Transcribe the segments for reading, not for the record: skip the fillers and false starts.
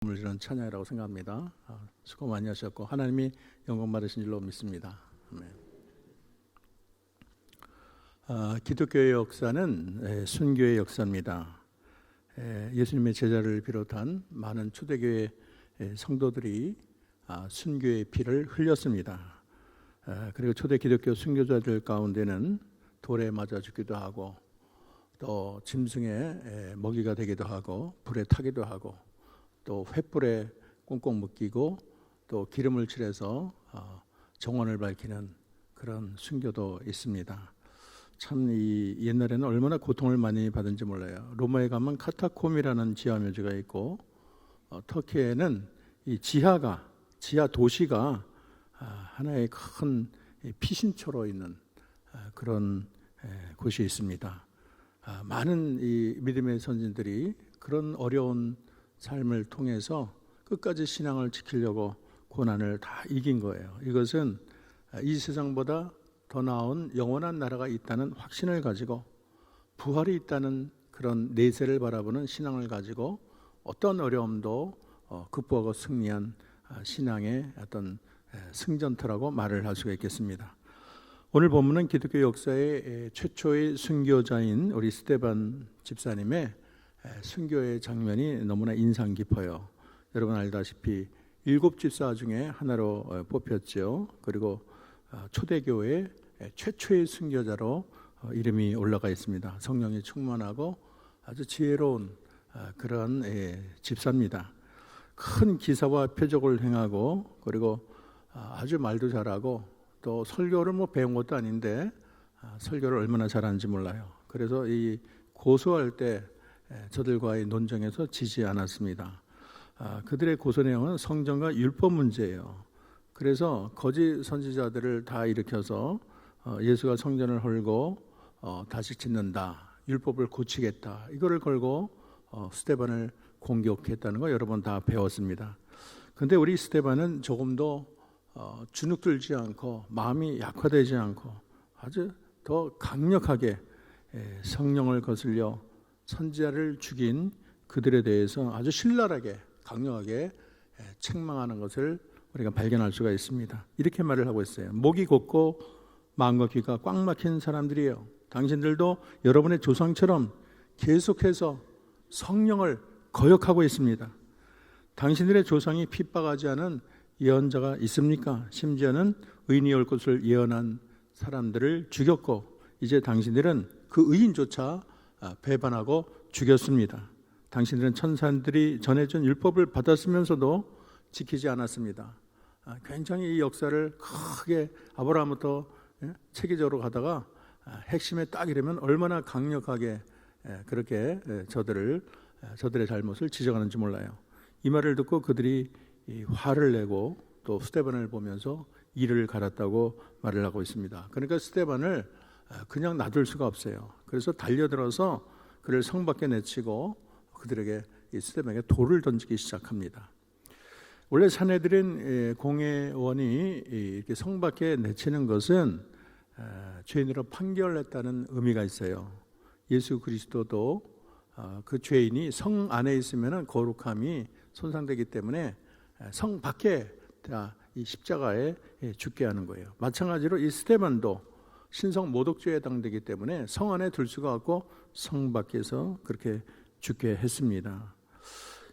이런 찬양이라고 생각합니다. 수고 많이 하셨고 하나님이 영광 받으신 줄로 믿습니다. 기독교의 역사는 순교의 역사입니다. 예수님의 제자를 비롯한 많은 초대교회 성도들이 순교의 피를 흘렸습니다. 그리고 초대 기독교 순교자들 가운데는 돌에 맞아 죽기도 하고 또 짐승의 먹이가 되기도 하고 불에 타기도 하고 또 횃불에 꽁꽁 묶이고 또 기름을 칠해서 정원을 밝히는 그런 순교도 있습니다. 참 이 옛날에는 얼마나 고통을 많이 받은지 몰라요. 로마에 가면 카타콤이라는 지하 묘지가 있고 터키에는 이 지하 도시가 하나의 큰 피신처로 있는 그런 곳이 있습니다. 많은 이 믿음의 선진들이 그런 어려운 삶을 통해서 끝까지 신앙을 지키려고 고난을 다 이긴 거예요. 이것은 이 세상보다 더 나은 영원한 나라가 있다는 확신을 가지고 부활이 있다는 그런 내세를 바라보는 신앙을 가지고 어떤 어려움도 극복하고 승리한 신앙의 어떤 승전터라고 말을 할 수가 있겠습니다. 오늘 본문은 기독교 역사의 최초의 순교자인 우리 스데반 집사님의 순교의 장면이 너무나 인상 깊어요. 여러분 알다시피 7집사 중에 하나로 뽑혔죠. 그리고 초대교회 최초의 순교자로 이름이 올라가 있습니다. 성령이 충만하고 아주 지혜로운 그런 집사입니다. 큰 기사와 표적을 행하고 그리고 아주 말도 잘하고 또 설교를 배운 것도 아닌데 설교를 얼마나 잘하는지 몰라요. 그래서 이 고소할 때 저들과의 논쟁에서 지지 않았습니다. 그들의 고소 내용은 성전과 율법 문제예요. 그래서 거짓 선지자들을 다 일으켜서 예수가 성전을 헐고 다시 짓는다, 율법을 고치겠다, 이거를 걸고 스데반을 공격했다는 거 여러 번 다 배웠습니다. 그런데 우리 스데반은 조금도 주눅들지 않고 마음이 약화되지 않고 아주 더 강력하게 성령을 거슬려 선지자를 죽인 그들에 대해서 아주 신랄하게 강력하게 책망하는 것을 우리가 발견할 수가 있습니다. 이렇게 말을 하고 있어요. 목이 곧고 마음과 귀가 꽉 막힌 사람들이에요. 당신들도 여러분의 조상처럼 계속해서 성령을 거역하고 있습니다. 당신들의 조상이 핍박하지 않은 예언자가 있습니까? 심지어는 의인이 올 것을 예언한 사람들을 죽였고 이제 당신들은 그 의인조차 배반하고 죽였습니다. 당신들은 천사들이 전해준 율법을 받았으면서도 지키지 않았습니다. 굉장히 이 역사를 크게 아브라함부터 체계적으로 가다가 핵심에 딱 이르면 얼마나 강력하게 그렇게 저들의 잘못을 지적하는지 몰라요. 이 말을 듣고 그들이 화를 내고 또 스데반을 보면서 이를 갈았다고 말을 하고 있습니다. 그러니까 스데반을 그냥 놔둘 수가 없어요. 그래서 달려들어서 그를 성 밖에 내치고 그들에게 스데반에게 돌을 던지기 시작합니다. 원래 사내들인 공회원이 이렇게 성 밖에 내치는 것은 죄인으로 판결했다는 의미가 있어요. 예수 그리스도도 그 죄인이 성 안에 있으면 거룩함이 손상되기 때문에 성 밖에 이 십자가에 죽게 하는 거예요. 마찬가지로 이 스데반도 신성 모독죄에 해당되기 때문에 성 안에 둘 수가 없고 성 밖에서 그렇게 죽게 했습니다.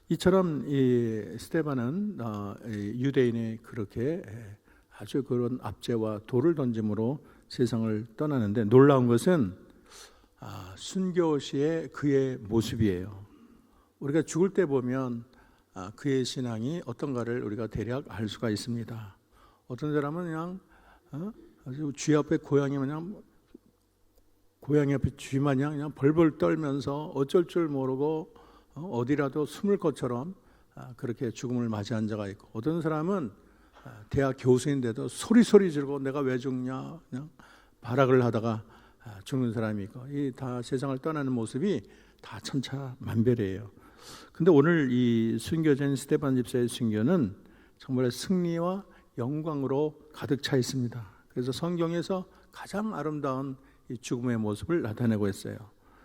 이처럼 이 스데반은 유대인이 그렇게 아주 그런 압제와 돌을 던짐으로 세상을 떠나는데 놀라운 것은 순교 시의 그의 모습이에요. 우리가 죽을 때 보면 그의 신앙이 어떤가를 우리가 대략 알 수가 있습니다. 어떤 사람은 그냥 쥐 앞에 고양이 마냥 고양이 앞에 쥐 마냥 그냥 벌벌 떨면서 어쩔 줄 모르고 어디라도 숨을 것처럼 그렇게 죽음을 맞이한 자가 있고 어떤 사람은 대학 교수인데도 소리 지르고 내가 왜 죽냐 그냥 발악을 하다가 죽는 사람이 있고 이 다 세상을 떠나는 모습이 다 천차만별이에요. 근데 오늘 이 순교자인 스데반 집사의 순교는 정말 승리와 영광으로 가득 차 있습니다. 그래서 성경에서 가장 아름다운 이 죽음의 모습을 나타내고 있어요.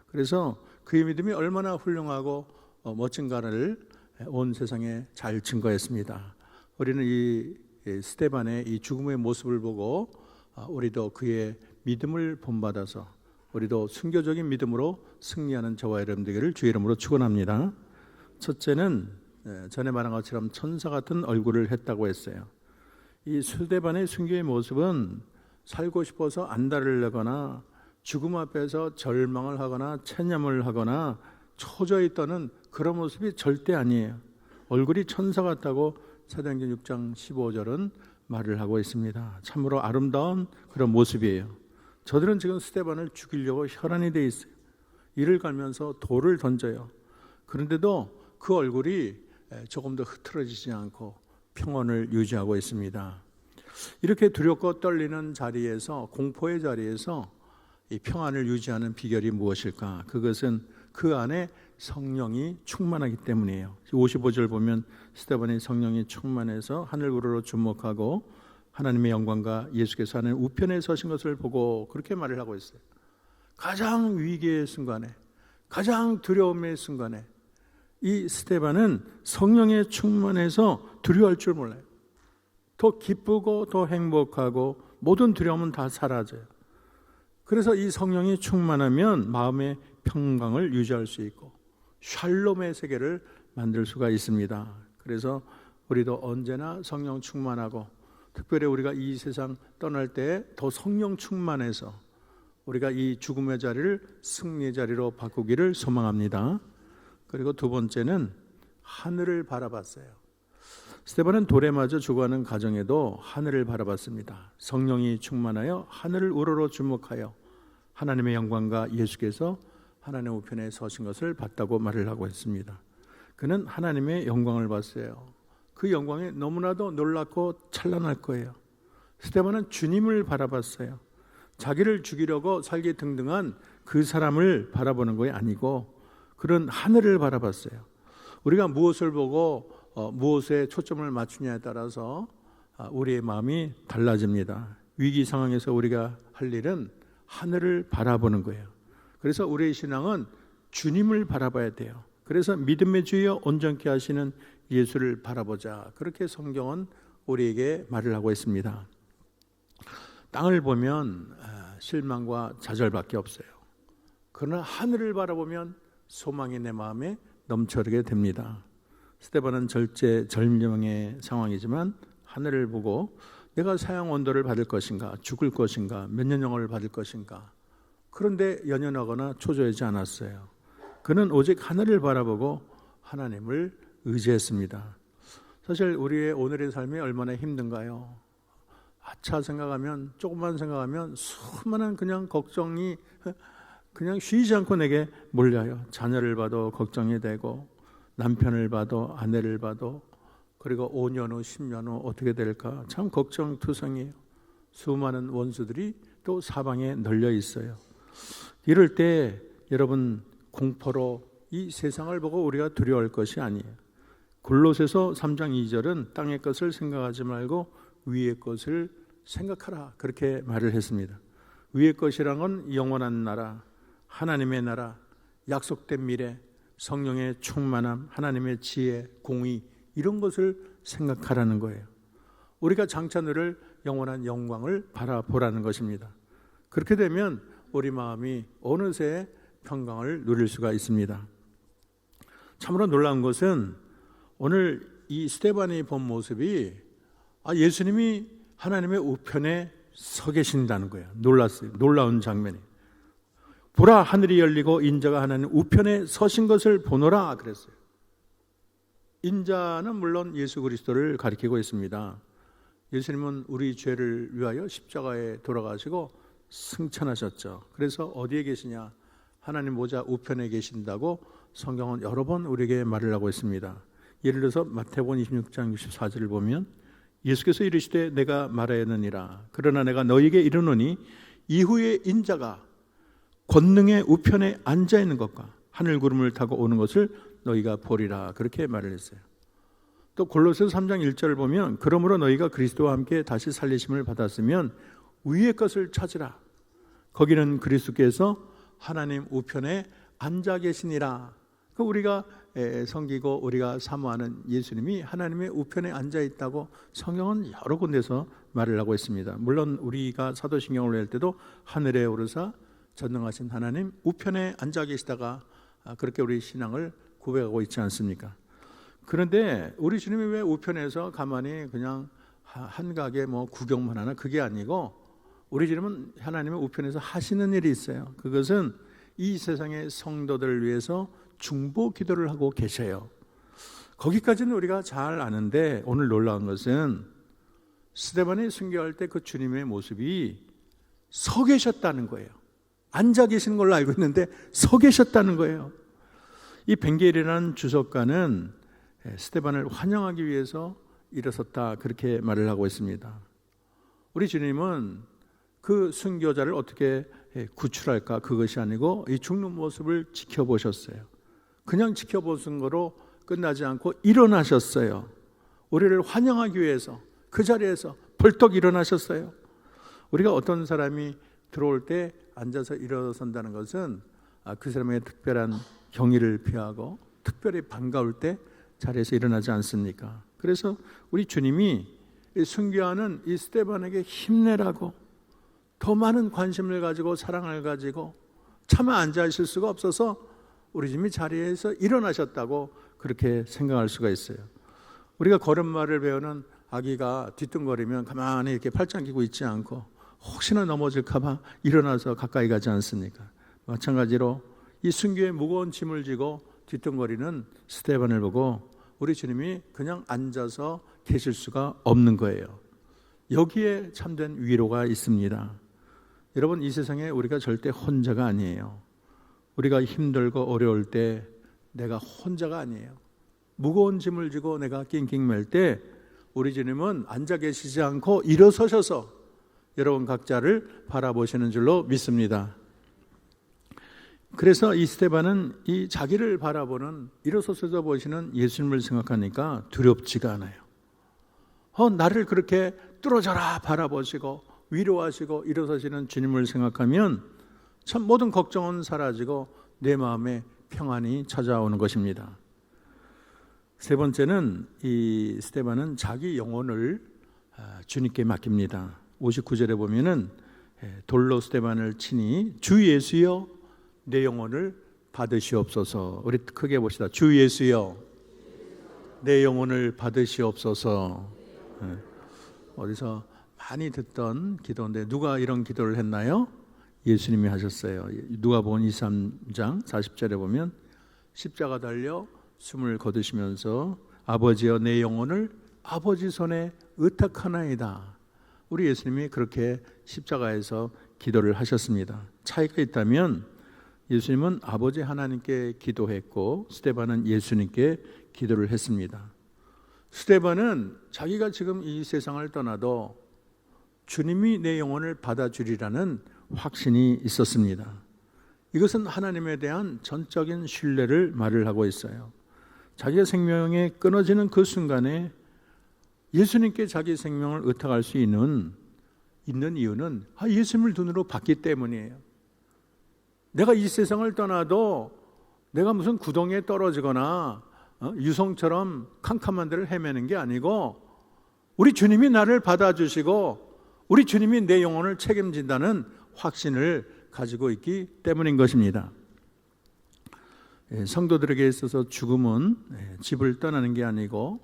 그래서 그의 믿음이 얼마나 훌륭하고 멋진가를 온 세상에 잘 증거했습니다. 우리는 이 스데반의 이 죽음의 모습을 보고 우리도 그의 믿음을 본받아서 우리도 순교적인 믿음으로 승리하는 저와 여러분 되기를 주의 이름으로 축원합니다. 첫째는 전에 말한 것처럼 천사 같은 얼굴을 했다고 했어요. 이 스데반의 순교의 모습은 살고 싶어서 안달을 내거나 죽음 앞에서 절망을 하거나 체념을 하거나 초조히 떠는 그런 모습이 절대 아니에요. 얼굴이 천사 같다고 사도행전 6장 15절은 말을 하고 있습니다. 참으로 아름다운 그런 모습이에요. 저들은 지금 스데반을 죽이려고 혈안이 돼 있어요. 이를 갈면서 돌을 던져요. 그런데도 그 얼굴이 조금도 흐트러지지 않고 평온을 유지하고 있습니다. 이렇게 두렵고 떨리는 자리에서, 공포의 자리에서 이 평안을 유지하는 비결이 무엇일까? 그것은 그 안에 성령이 충만하기 때문이에요. 55절 보면 스데반이 성령이 충만해서 하늘 우러러 주목하고 하나님의 영광과 예수께서 하나님 우편에 서신 것을 보고 그렇게 말을 하고 있어요. 가장 위기의 순간에, 가장 두려움의 순간에 이 스데반은 성령에 충만해서 두려워할 줄 몰라요. 더 기쁘고 더 행복하고 모든 두려움은 다 사라져요. 그래서 이 성령이 충만하면 마음의 평강을 유지할 수 있고 샬롬의 세계를 만들 수가 있습니다. 그래서 우리도 언제나 성령 충만하고 특별히 우리가 이 세상 떠날 때 더 성령 충만해서 우리가 이 죽음의 자리를 승리의 자리로 바꾸기를 소망합니다. 그리고 두 번째는 하늘을 바라봤어요. 스데반은 돌에 맞아 죽어가는 가정에도 하늘을 바라봤습니다. 성령이 충만하여 하늘을 우러러 주목하여 하나님의 영광과 예수께서 하나님의 우편에 서신 것을 봤다고 말을 하고 있습니다. 그는 하나님의 영광을 봤어요. 그 영광이 너무나도 놀랍고 찬란할 거예요. 스데반은 주님을 바라봤어요. 자기를 죽이려고 살기 등등한 그 사람을 바라보는 것이 아니고 그런 하늘을 바라봤어요. 우리가 무엇을 보고 무엇에 초점을 맞추냐에 따라서 우리의 마음이 달라집니다. 위기 상황에서 우리가 할 일은 하늘을 바라보는 거예요. 그래서 우리의 신앙은 주님을 바라봐야 돼요. 그래서 믿음의 주여 온전케 하시는 예수를 바라보자. 그렇게 성경은 우리에게 말을 하고 있습니다. 땅을 보면 실망과 좌절밖에 없어요. 그러나 하늘을 바라보면 소망이 내 마음에 넘쳐르게 됩니다. 스데반은 절제절명의 상황이지만 하늘을 보고 내가 사형 언도를 받을 것인가, 죽을 것인가, 몇 년 영혼을 받을 것인가. 그런데 연연하거나 초조하지 않았어요. 그는 오직 하늘을 바라보고 하나님을 의지했습니다. 사실 우리의 오늘의 삶이 얼마나 힘든가요? 아차 생각하면, 조금만 생각하면 수많은 그냥 걱정이 그냥 쉬지 않고 내게 몰려요. 자녀를 봐도 걱정이 되고 남편을 봐도 아내를 봐도 그리고 5년 후 10년 후 어떻게 될까 참 걱정투성이에요. 수많은 원수들이 또 사방에 널려 있어요. 이럴 때 여러분 공포로 이 세상을 보고 우리가 두려워할 것이 아니에요. 골로새서 3장 2절은 땅의 것을 생각하지 말고 위의 것을 생각하라 그렇게 말을 했습니다. 위의 것이란 건 영원한 나라, 하나님의 나라, 약속된 미래, 성령의 충만함, 하나님의 지혜, 공의 이런 것을 생각하라는 거예요. 우리가 장차 누릴 영원한 영광을 바라보라는 것입니다. 그렇게 되면 우리 마음이 어느새 평강을 누릴 수가 있습니다. 참으로 놀라운 것은 오늘 이 스데반이 본 모습이 예수님이 하나님의 우편에 서 계신다는 거예요. 놀랐어요. 놀라운 장면이. 보라 하늘이 열리고 인자가 하나님 우편에 서신 것을 보노라 그랬어요. 인자는 물론 예수 그리스도를 가리키고 있습니다. 예수님은 우리 죄를 위하여 십자가에 돌아가시고 승천하셨죠. 그래서 어디에 계시냐? 하나님 보좌 우편에 계신다고 성경은 여러 번 우리에게 말을 하고 있습니다. 예를 들어서 마태복음 26장 64절을 보면 예수께서 이르시되 내가 말하였느니라. 그러나 내가 너희에게 이르노니 이후에 인자가 권능의 우편에 앉아 있는 것과 하늘 구름을 타고 오는 것을 너희가 보리라. 그렇게 말을 했어요. 또 골로새서 3장 1절을 보면 그러므로 너희가 그리스도와 함께 다시 살리심을 받았으면 위의 것을 찾으라. 거기는 그리스도께서 하나님 우편에 앉아 계시니라. 우리가 섬기고 우리가 사모하는 예수님이 하나님의 우편에 앉아 있다고 성경은 여러 군데서 말을 하고 있습니다. 물론 우리가 사도신경을 낼 때도 하늘에 오르사 전능하신 하나님 우편에 앉아 계시다가 그렇게 우리 신앙을 고백하고 있지 않습니까? 그런데 우리 주님이 왜 우편에서 가만히 그냥 한가게 구경만 하나? 그게 아니고 우리 주님은 하나님의 우편에서 하시는 일이 있어요. 그것은 이 세상의 성도들을 위해서 중보 기도를 하고 계셔요. 거기까지는 우리가 잘 아는데 오늘 놀라운 것은 스데반이 순교할 때 그 주님의 모습이 서 계셨다는 거예요. 앉아 계시는 걸로 알고 있는데 서 계셨다는 거예요. 이 벵게일이라는 주석가는 스데반을 환영하기 위해서 일어섰다 그렇게 말을 하고 있습니다. 우리 주님은 그 순교자를 어떻게 구출할까 그것이 아니고 이 죽는 모습을 지켜보셨어요. 그냥 지켜보신 거로 끝나지 않고 일어나셨어요. 우리를 환영하기 위해서 그 자리에서 벌떡 일어나셨어요. 우리가 어떤 사람이 들어올 때 앉아서 일어선다는 것은 그 사람의 특별한 경의를 표하고 특별히 반가울 때 자리에서 일어나지 않습니까? 그래서 우리 주님이 순교하는 이 스데반에게 힘내라고 더 많은 관심을 가지고 사랑을 가지고 차마 앉아 있을 수가 없어서 우리 주님이 자리에서 일어나셨다고 그렇게 생각할 수가 있어요. 우리가 걸음마를 배우는 아기가 뒤뚱거리면 가만히 이렇게 팔짱 끼고 있지 않고 혹시나 넘어질까 봐 일어나서 가까이 가지 않습니까? 마찬가지로 이 순교의 무거운 짐을 지고 뒤뚱거리는 스데반을 보고 우리 주님이 그냥 앉아서 계실 수가 없는 거예요. 여기에 참된 위로가 있습니다. 여러분, 이 세상에 우리가 절대 혼자가 아니에요. 우리가 힘들고 어려울 때 내가 혼자가 아니에요. 무거운 짐을 지고 내가 낑낑 맬 때 우리 주님은 앉아 계시지 않고 일어서셔서 여러분 각자를 바라보시는 줄로 믿습니다. 그래서 이 스데반은 이 자기를 바라보는 일어서서 보시는 예수님을 생각하니까 두렵지가 않아요. 나를 그렇게 뚫어져라 바라보시고 위로하시고 일어서시는 주님을 생각하면 참 모든 걱정은 사라지고 내 마음에 평안이 찾아오는 것입니다. 세 번째는 이 스데반은 자기 영혼을 주님께 맡깁니다. 59절에 보면은 돌로 스데반을 치니 주 예수여 내 영혼을 받으시옵소서. 우리 크게 봅시다. 주 예수여 내 영혼을 받으시옵소서. 어디서 많이 듣던 기도인데 누가 이런 기도를 했나요? 예수님이 하셨어요. 누가복음 23장 40절에 보면 십자가 달려 숨을 거두시면서 아버지여 내 영혼을 아버지 손에 의탁하나이다. 우리 예수님이 그렇게 십자가에서 기도를 하셨습니다. 차이가 있다면 예수님은 아버지 하나님께 기도했고 스데반은 예수님께 기도를 했습니다. 스데반은 자기가 지금 이 세상을 떠나도 주님이 내 영혼을 받아주리라는 확신이 있었습니다. 이것은 하나님에 대한 전적인 신뢰를 말을 하고 있어요. 자기의 생명이 끊어지는 그 순간에 예수님께 자기 생명을 의탁할 수 있는 이유는 예수님을 눈으로 봤기 때문이에요. 내가 이 세상을 떠나도 내가 무슨 구덩이에 떨어지거나 유성처럼 캄캄한 데를 헤매는 게 아니고 우리 주님이 나를 받아주시고 우리 주님이 내 영혼을 책임진다는 확신을 가지고 있기 때문인 것입니다. 성도들에게 있어서 죽음은 집을 떠나는 게 아니고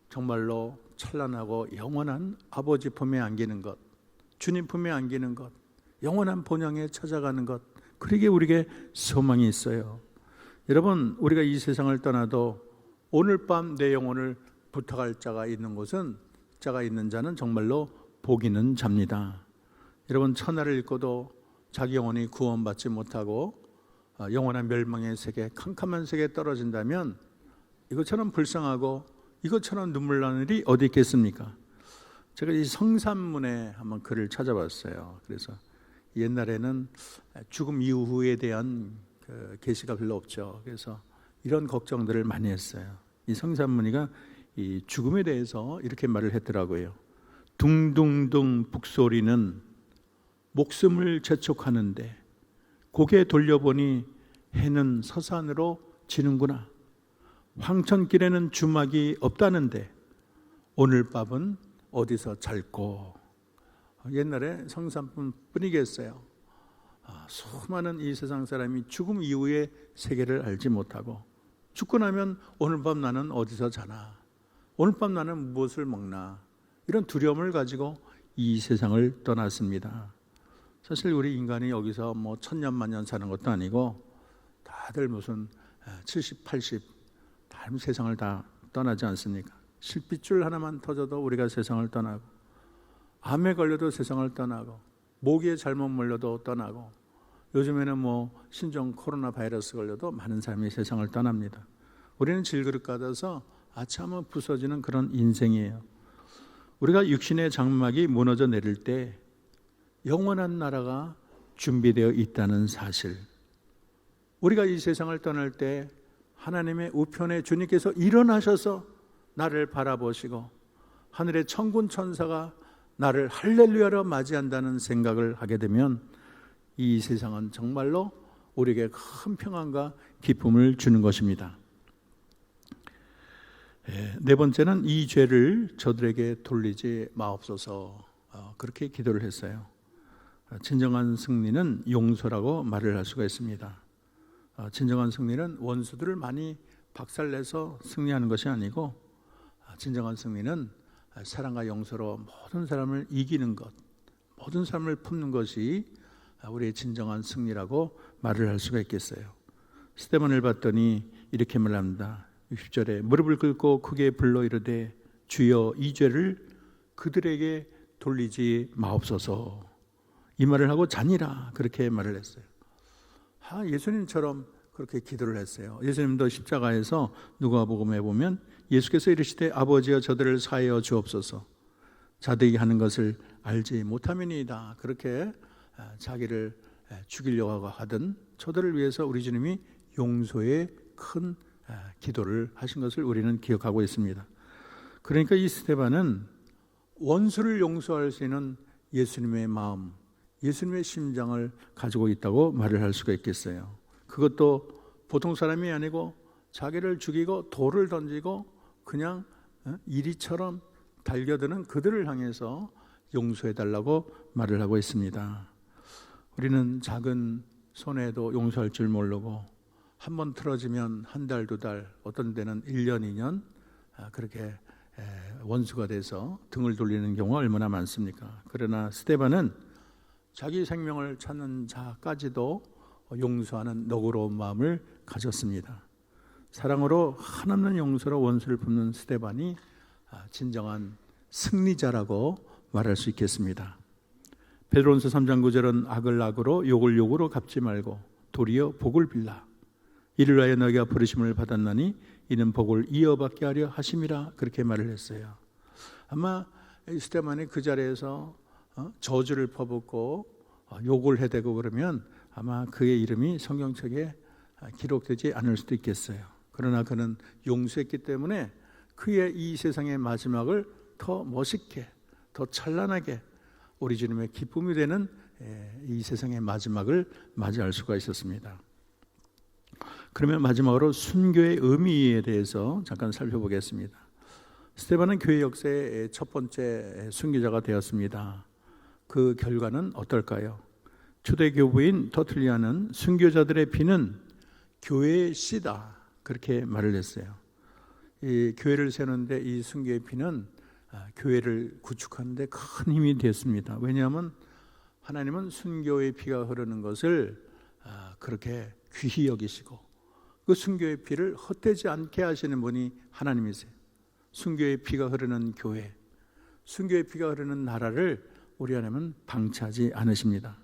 정말로 찬란하고 영원한 아버지 품에 안기는 것, 주님 품에 안기는 것, 영원한 본향에 찾아가는 것, 그러기에 우리에게 소망이 있어요. 여러분, 우리가 이 세상을 떠나도 오늘 밤 내 영혼을 부탁할 자가 있는 곳은 자가 있는 자는 정말로 복 있는 자입니다. 여러분, 천하를 잃고도 자기 영혼이 구원받지 못하고 영원한 멸망의 세계, 캄캄한 세계에 떨어진다면 이것처럼 불쌍하고 이것처럼 눈물 나는 일이 어디 있겠습니까? 제가 이 성산문에 한번 글을 찾아봤어요. 그래서 옛날에는 죽음 이후에 대한 계시가 별로 없죠. 그래서 이런 걱정들을 많이 했어요. 이 성산문이가 이 죽음에 대해서 이렇게 말을 했더라고요. 둥둥둥 북소리는 목숨을 재촉하는데 고개 돌려보니 해는 서산으로 지는구나. 황천길에는 주막이 없다는데 오늘 밤은 어디서 잘고. 옛날에 성산뿐이겠어요. 수많은 이 세상 사람이 죽음 이후의 세계를 알지 못하고 죽고 나면 오늘 밤 나는 어디서 자나, 오늘 밤 나는 무엇을 먹나, 이런 두려움을 가지고 이 세상을 떠났습니다. 사실 우리 인간이 여기서 뭐 천년 만년 사는 것도 아니고 다들 무슨 70, 80 다 세상을 다 떠나지 않습니까? 실핏줄 하나만 터져도 우리가 세상을 떠나고, 암에 걸려도 세상을 떠나고, 모기에 잘못 물려도 떠나고, 요즘에는 뭐 신종 코로나 바이러스 걸려도 많은 사람이 세상을 떠납니다. 우리는 질그릇 가져서 아차하면 부서지는 그런 인생이에요. 우리가 육신의 장막이 무너져 내릴 때 영원한 나라가 준비되어 있다는 사실, 우리가 이 세상을 떠날 때 하나님의 우편에 주님께서 일어나셔서 나를 바라보시고 하늘의 천군 천사가 나를 할렐루야로 맞이한다는 생각을 하게 되면 이 세상은 정말로 우리에게 큰 평안과 기쁨을 주는 것입니다. 네 번째는 이 죄를 저들에게 돌리지 마옵소서, 그렇게 기도를 했어요. 진정한 승리는 용서라고 말을 할 수가 있습니다. 진정한 승리는 원수들을 많이 박살내서 승리하는 것이 아니고, 진정한 승리는 사랑과 용서로 모든 사람을 이기는 것, 모든 사람을 품는 것이 우리의 진정한 승리라고 말을 할 수가 있겠어요. 스데반을 봤더니 이렇게 말합니다. 60절에 무릎을 꿇고 크게 불러 이르되 주여 이 죄를 그들에게 돌리지 마옵소서, 이 말을 하고 자니라, 그렇게 말을 했어요. 예수님처럼 그렇게 기도를 했어요. 예수님도 십자가에서 누가복음에 보면 예수께서 이르시되 아버지여 저들을 사하여 주옵소서, 자들이 하는 것을 알지 못함이니이다, 그렇게 자기를 죽이려고 하던 저들을 위해서 우리 주님이 용서의 큰 기도를 하신 것을 우리는 기억하고 있습니다. 그러니까 이 스데반은 원수를 용서할 수 있는 예수님의 마음, 예수님의 심장을 가지고 있다고 말을 할 수가 있겠어요. 그것도 보통 사람이 아니고 자기를 죽이고 돌을 던지고 그냥 이리처럼 달겨드는 그들을 향해서 용서해달라고 말을 하고 있습니다. 우리는 작은 손해도 용서할 줄 모르고 한 번 틀어지면 한 달, 두 달, 어떤 데는 1년, 2년 그렇게 원수가 돼서 등을 돌리는 경우가 얼마나 많습니까? 그러나 스데반은 자기 생명을 찾는 자까지도 용서하는 너그러운 마음을 가졌습니다. 사랑으로 한없는 용서로 원수를 품는 스데반이 진정한 승리자라고 말할 수 있겠습니다. 베드로전서 3장 9절은 악을 악으로 욕을 욕으로 갚지 말고 도리어 복을 빌라. 이를 위하여 너희가 부르심을 받았나니 이는 복을 이어받게 하려 하심이라, 그렇게 말을 했어요. 아마 스데반이 그 자리에서 저주를 퍼붓고 욕을 해대고 그러면 아마 그의 이름이 성경책에 기록되지 않을 수도 있겠어요. 그러나 그는 용서했기 때문에 그의 이 세상의 마지막을 더 멋있게, 더 찬란하게 우리 주님의 기쁨이 되는 이 세상의 마지막을 맞이할 수가 있었습니다. 그러면 마지막으로 순교의 의미에 대해서 잠깐 살펴보겠습니다. 스데반은 교회 역사의 첫 번째 순교자가 되었습니다. 그 결과는 어떨까요? 초대 교부인 터툴리안은 순교자들의 피는 교회의 씨다, 그렇게 말을 했어요. 이 교회를 세우는데 이 순교의 피는 교회를 구축하는데 큰 힘이 됐습니다. 왜냐하면 하나님은 순교의 피가 흐르는 것을 그렇게 귀히 여기시고 그 순교의 피를 헛되지 않게 하시는 분이 하나님이세요. 순교의 피가 흐르는 교회, 순교의 피가 흐르는 나라를 우리 하나님은 방치하지 않으십니다.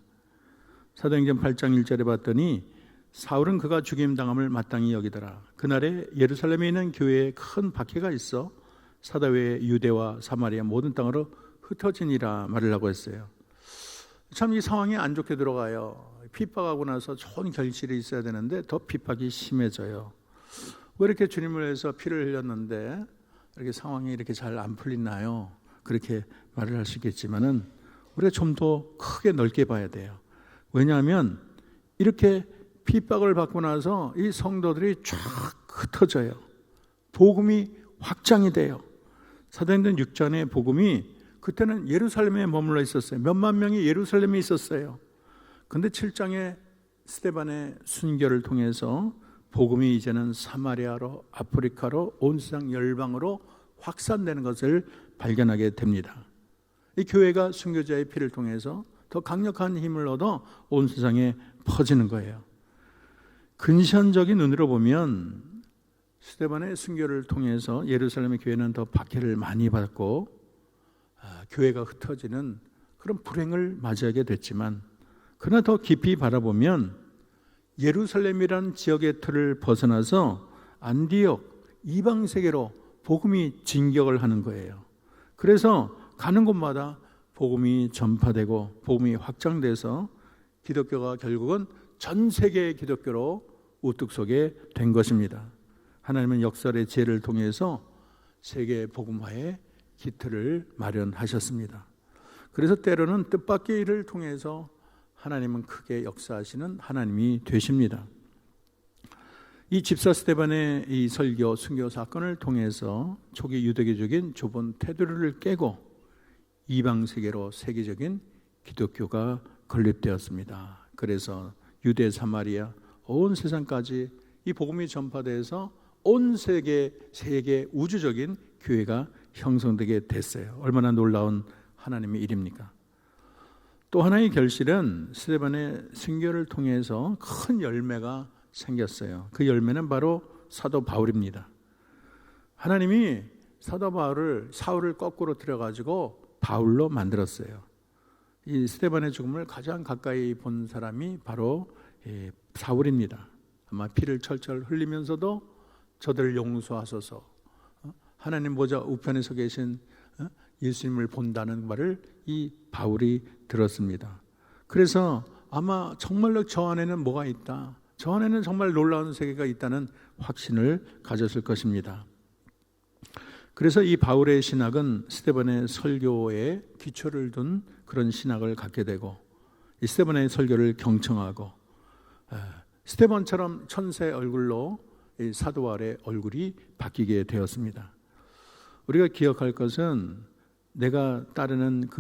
사도행전 8장 1절에 봤더니 사울은 그가 죽임당함을 마땅히 여기더라. 그날에 예루살렘에 있는 교회에 큰 박해가 있어 사다 외에 유대와 사마리아 모든 땅으로 흩어지니라 말을 하고 했어요. 참 이 상황이 안 좋게 들어가요. 핍박하고 나서 좋은 결실이 있어야 되는데 더 핍박이 심해져요. 왜 이렇게 주님을 위해서 피를 흘렸는데 이렇게 상황이 이렇게 잘 안 풀리나요? 그렇게 말을 할 수 있겠지만은 우리가 좀 더 크게 넓게 봐야 돼요. 왜냐하면 이렇게 핍박을 받고 나서 이 성도들이 쫙 흩어져요. 복음이 확장이 돼요. 사도행전 6장의 복음이 그때는 예루살렘에 머물러 있었어요. 몇만 명이 예루살렘에 있었어요. 그런데 7장에 스데반의 순교를 통해서 복음이 이제는 사마리아로, 아프리카로, 온 세상 열방으로 확산되는 것을 발견하게 됩니다. 이 교회가 순교자의 피를 통해서 더 강력한 힘을 얻어 온 세상에 퍼지는 거예요. 근시안적인 눈으로 보면 스데반의 순교를 통해서 예루살렘의 교회는 더 박해를 많이 받고 교회가 흩어지는 그런 불행을 맞이하게 됐지만, 그러나 더 깊이 바라보면 예루살렘이라는 지역의 틀을 벗어나서 안디옥, 이방 세계로 복음이 진격을 하는 거예요. 그래서 가는 곳마다 복음이 전파되고 복음이 확장돼서 기독교가 결국은 전 세계의 기독교로 우뚝 서게 된 것입니다. 하나님은 역설의 지혜를 통해서 세계 복음화의 기틀을 마련하셨습니다. 그래서 때로는 뜻밖의 일을 통해서 하나님은 크게 역사하시는 하나님이 되십니다. 이 집사 스데반의 이 설교, 순교 사건을 통해서 초기 유대교적인 좁은 테두리를 깨고 이방 세계로 세계적인 기독교가 건립되었습니다. 그래서 유대, 사마리아, 온 세상까지 이 복음이 전파돼서 온 세계 우주적인 교회가 형성되게 됐어요. 얼마나 놀라운 하나님의 일입니까? 또 하나의 결실은 스데반의 순교를 통해서 큰 열매가 생겼어요. 그 열매는 바로 사도 바울입니다. 하나님이 사도 바울을, 사울을 거꾸로 들여가지고 바울로 만들었어요. 이 스데반의 죽음을 가장 가까이 본 사람이 바로 사울입니다. 아마 피를 철철 흘리면서도 저들을 용서하소서, 하나님 보좌 우편에 서 계신 예수님을 본다는 말을 이 바울이 들었습니다. 그래서 아마 정말로 저 안에는 뭐가 있다, 저 안에는 정말 놀라운 세계가 있다는 확신을 가졌을 것입니다. 그래서 이 바울의 신학은 스데반의 설교에 기초를 둔 그런 신학을 갖게 되고, 이 스데반의 설교를 경청하고 스데반처럼 천사의 얼굴로 이 사도 바울의 얼굴이 바뀌게 되었습니다. 우리가 기억할 것은 내가 따르는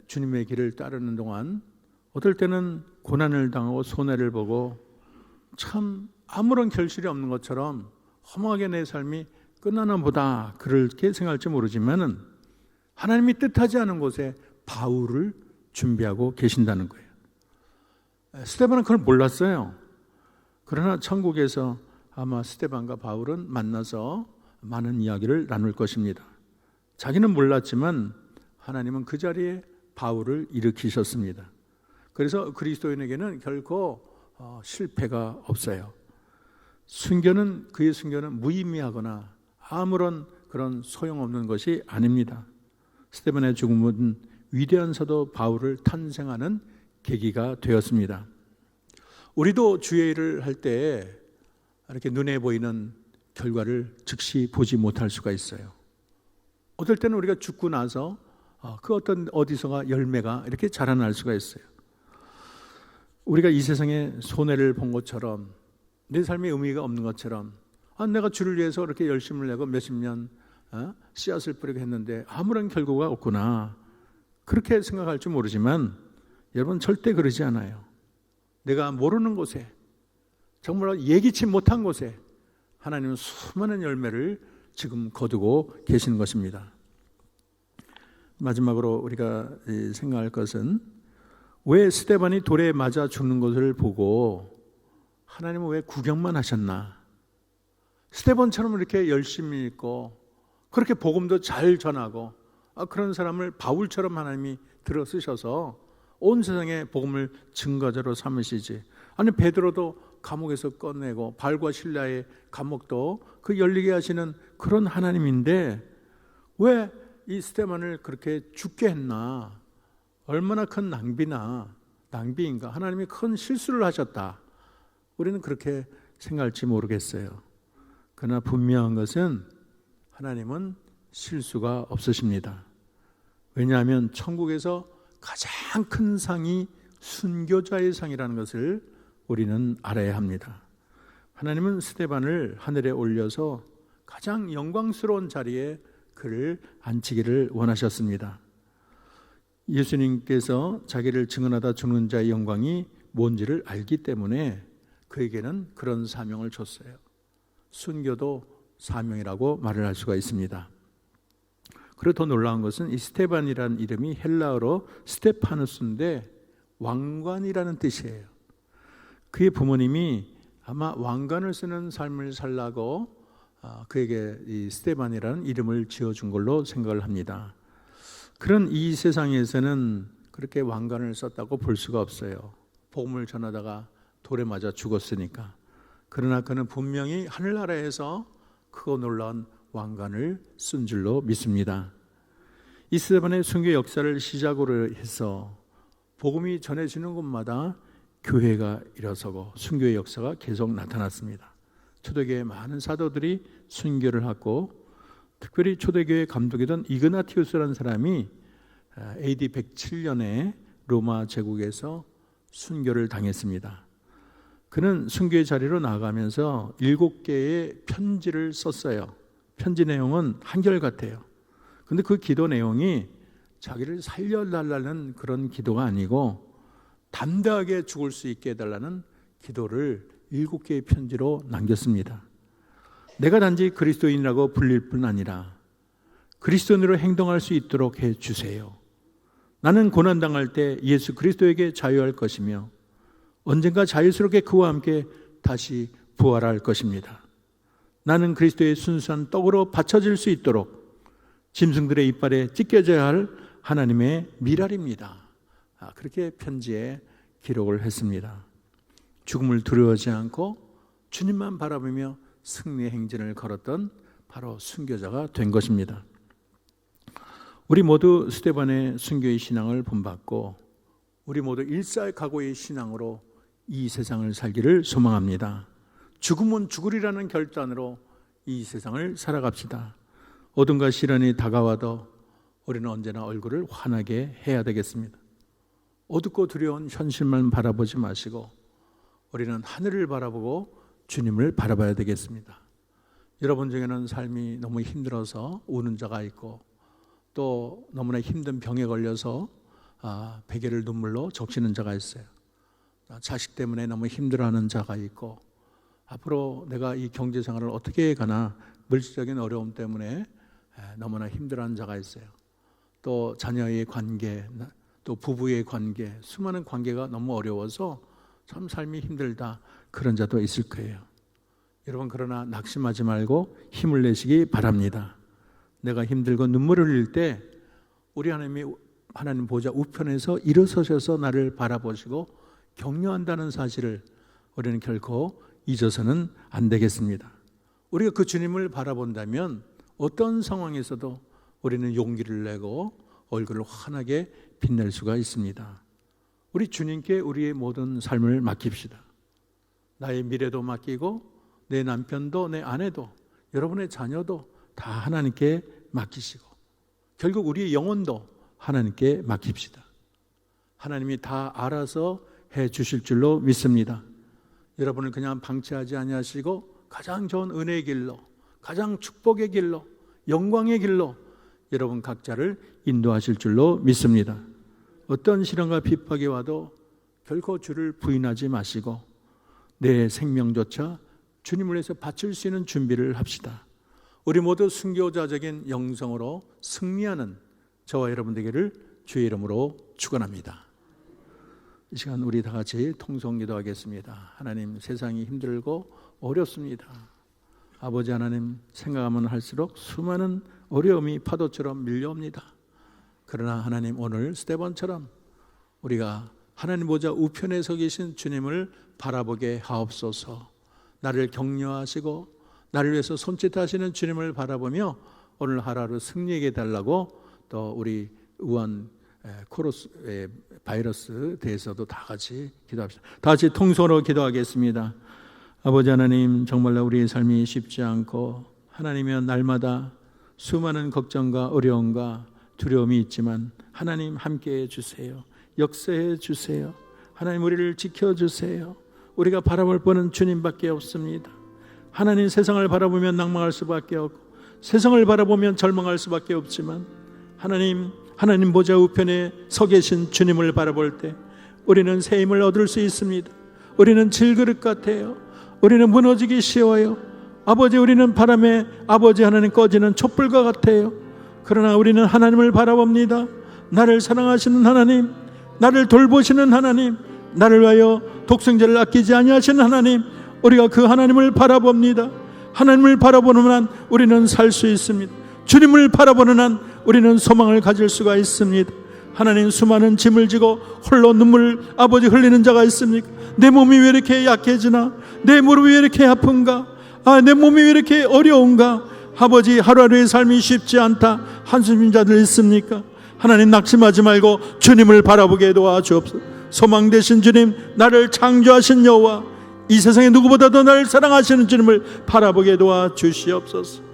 주님의 길을 따르는 동안 어떨 때는 고난을 당하고 손해를 보고 참 아무런 결실이 없는 것처럼 허무하게 내 삶이 끝나나 보다 그렇게 생각할지 모르지만 하나님이 뜻하지 않은 곳에 바울을 준비하고 계신다는 거예요. 스데반은 그걸 몰랐어요. 그러나 천국에서 아마 스데반과 바울은 만나서 많은 이야기를 나눌 것입니다. 자기는 몰랐지만 하나님은 그 자리에 바울을 일으키셨습니다. 그래서 그리스도인에게는 결코 실패가 없어요. 그의 순교는 무의미하거나 아무런 그런 소용없는 것이 아닙니다. 스데반의 죽음은 위대한 사도 바울을 탄생하는 계기가 되었습니다. 우리도 주의 일을 할 때 이렇게 눈에 보이는 결과를 즉시 보지 못할 수가 있어요. 어떨 때는 우리가 죽고 나서 그 어떤 어디서가 열매가 이렇게 자라날 수가 있어요. 우리가 이 세상에 손해를 본 것처럼, 내 삶에 의미가 없는 것처럼, 내가 주를 위해서 그렇게 열심을 내고 몇십 년 씨앗을 뿌리고 했는데 아무런 결과가 없구나, 그렇게 생각할 줄 모르지만 여러분, 절대 그러지 않아요. 내가 모르는 곳에, 정말 예기치 못한 곳에 하나님은 수많은 열매를 지금 거두고 계시는 것입니다. 마지막으로 우리가 생각할 것은, 왜 스데반이 돌에 맞아 죽는 것을 보고 하나님은 왜 구경만 하셨나? 스데반처럼 이렇게 열심히 있고 그렇게 복음도 잘 전하고 그런 사람을 바울처럼 하나님이 들어 쓰셔서 온 세상에 복음을 증거자로 삼으시지. 아니, 베드로도 감옥에서 꺼내고 발과 신라의 감옥도 그 열리게 하시는 그런 하나님인데 왜 이 스데반을 그렇게 죽게 했나? 얼마나 큰 낭비인가? 하나님이 큰 실수를 하셨다. 우리는 그렇게 생각할지 모르겠어요. 그러나 분명한 것은 하나님은 실수가 없으십니다. 왜냐하면 천국에서 가장 큰 상이 순교자의 상이라는 것을 우리는 알아야 합니다. 하나님은 스데반을 하늘에 올려서 가장 영광스러운 자리에 그를 앉히기를 원하셨습니다. 예수님께서 자기를 증언하다 죽는 자의 영광이 뭔지를 알기 때문에 그에게는 그런 사명을 줬어요. 순교도 사명이라고 말을 할 수가 있습니다. 그리고 더 놀라운 것은 이 스테반이라는 이름이 헬라어로 스테파누스인데 왕관이라는 뜻이에요. 그의 부모님이 아마 왕관을 쓰는 삶을 살라고 그에게 이 스테반이라는 이름을 지어준 걸로 생각을 합니다. 그런 이 세상에서는 그렇게 왕관을 썼다고 볼 수가 없어요. 복음을 전하다가 돌에 맞아 죽었으니까. 그러나 그는 분명히 하늘나라에서 크고 놀라운 왕관을 쓴 줄로 믿습니다. 이 스데반의 순교 역사를 시작으로 해서 복음이 전해지는 곳마다 교회가 일어서고 순교의 역사가 계속 나타났습니다. 초대교회 많은 사도들이 순교를 하고, 특별히 초대교회 감독이던 이그나티우스라는 사람이 AD 107년에 로마 제국에서 순교를 당했습니다. 그는 순교의 자리로 나아가면서 7개의 편지를 썼어요. 편지 내용은 한결같아요. 근데 그 기도 내용이 자기를 살려달라는 그런 기도가 아니고 담대하게 죽을 수 있게 해달라는 기도를 7개의 편지로 남겼습니다. 내가 단지 그리스도인이라고 불릴 뿐 아니라 그리스도인으로 행동할 수 있도록 해주세요. 나는 고난당할 때 예수 그리스도에게 자유할 것이며 언젠가 자유스럽게 그와 함께 다시 부활할 것입니다. 나는 그리스도의 순수한 떡으로 받쳐질 수 있도록 짐승들의 이빨에 찢겨져야 할 하나님의 미랄입니다. 그렇게 편지에 기록을 했습니다. 죽음을 두려워하지 않고 주님만 바라보며 승리의 행진을 걸었던 바로 순교자가 된 것입니다. 우리 모두 스데반의 순교의 신앙을 본받고 우리 모두 일사각오의 신앙으로 이 세상을 살기를 소망합니다. 죽음은 죽으리라는 결단으로 이 세상을 살아갑시다. 어둠과 시련이 다가와도 우리는 언제나 얼굴을 환하게 해야 되겠습니다. 어둡고 두려운 현실만 바라보지 마시고 우리는 하늘을 바라보고 주님을 바라봐야 되겠습니다. 여러분 중에는 삶이 너무 힘들어서 우는 자가 있고, 또 너무나 힘든 병에 걸려서 베개를 눈물로 적시는 자가 있어요. 자식 때문에 너무 힘들어하는 자가 있고, 앞으로 내가 이 경제생활을 어떻게 가나 물질적인 어려움 때문에 너무나 힘들어하는 자가 있어요. 또 자녀의 관계, 또 부부의 관계, 수많은 관계가 너무 어려워서 참 삶이 힘들다, 그런 자도 있을 거예요. 여러분, 그러나 낙심하지 말고 힘을 내시기 바랍니다. 내가 힘들고 눈물을 흘릴 때 우리 하나님 보좌 우편에서 일어서셔서 나를 바라보시고 격려한다는 사실을 우리는 결코 잊어서는 안 되겠습니다. 우리가 그 주님을 바라본다면 어떤 상황에서도 우리는 용기를 내고 얼굴을 환하게 빛낼 수가 있습니다. 우리 주님께 우리의 모든 삶을 맡깁시다. 나의 미래도 맡기고 내 남편도 내 아내도 여러분의 자녀도 다 하나님께 맡기시고 결국 우리의 영혼도 하나님께 맡깁시다. 하나님이 다 알아서 해 주실 줄로 믿습니다. 여러분을 그냥 방치하지 아니하시고 가장 좋은 은혜의 길로, 가장 축복의 길로, 영광의 길로 여러분 각자를 인도하실 줄로 믿습니다. 어떤 시련과 핍박이 와도 결코 주를 부인하지 마시고 내 생명조차 주님을 위해서 바칠 수 있는 준비를 합시다. 우리 모두 순교자적인 영성으로 승리하는 저와 여러분 되기를 주의 이름으로 축원합니다. 이 시간 우리 다 같이 통성 기도하겠습니다. 하나님, 세상이 힘들고 어렵습니다. 아버지 하나님, 생각하면 할수록 수많은 어려움이 파도처럼 밀려옵니다. 그러나 하나님, 오늘 스데반처럼 우리가 하나님 보좌 우편에 서 계신 주님을 바라보게 하옵소서. 나를 격려하시고 나를 위해서 손짓하시는 주님을 바라보며 오늘 하루하루 승리하게 달라고, 또 우리 우한 코로스 바이러스 대해서도 다 같이 기도합시다. 다 같이 통성으로 기도하겠습니다. 아버지 하나님, 정말로 우리의 삶이 쉽지 않고 하나님은 날마다 수많은 걱정과 어려움과 두려움이 있지만 하나님 함께해 주세요. 역사해 주세요. 하나님, 우리를 지켜주세요. 우리가 바라볼 분은 주님밖에 없습니다. 하나님, 세상을 바라보면 낭망할 수밖에 없고 세상을 바라보면 절망할 수밖에 없지만 하나님 보좌 우편에 서 계신 주님을 바라볼 때 우리는 새 힘을 얻을 수 있습니다. 우리는 질그릇 같아요. 우리는 무너지기 쉬워요. 아버지, 우리는 바람에 아버지 하나님 꺼지는 촛불과 같아요. 그러나 우리는 하나님을 바라봅니다. 나를 사랑하시는 하나님, 나를 돌보시는 하나님, 나를 위하여 독생자를 아끼지 아니하시는 하나님, 우리가 그 하나님을 바라봅니다. 하나님을 바라보는 한 우리는 살 수 있습니다. 주님을 바라보는 한 우리는 소망을 가질 수가 있습니다. 하나님, 수많은 짐을 지고 홀로 눈물 아버지 흘리는 자가 있습니까? 내 몸이 왜 이렇게 약해지나? 내 무릎이 왜 이렇게 아픈가? 내 몸이 왜 이렇게 어려운가? 아버지, 하루하루의 삶이 쉽지 않다 한숨인 자들 있습니까? 하나님, 낙심하지 말고 주님을 바라보게 도와주옵소서. 소망 되신 주님, 나를 창조하신 여호와, 이 세상에 누구보다도 나를 사랑하시는 주님을 바라보게 도와주시옵소서.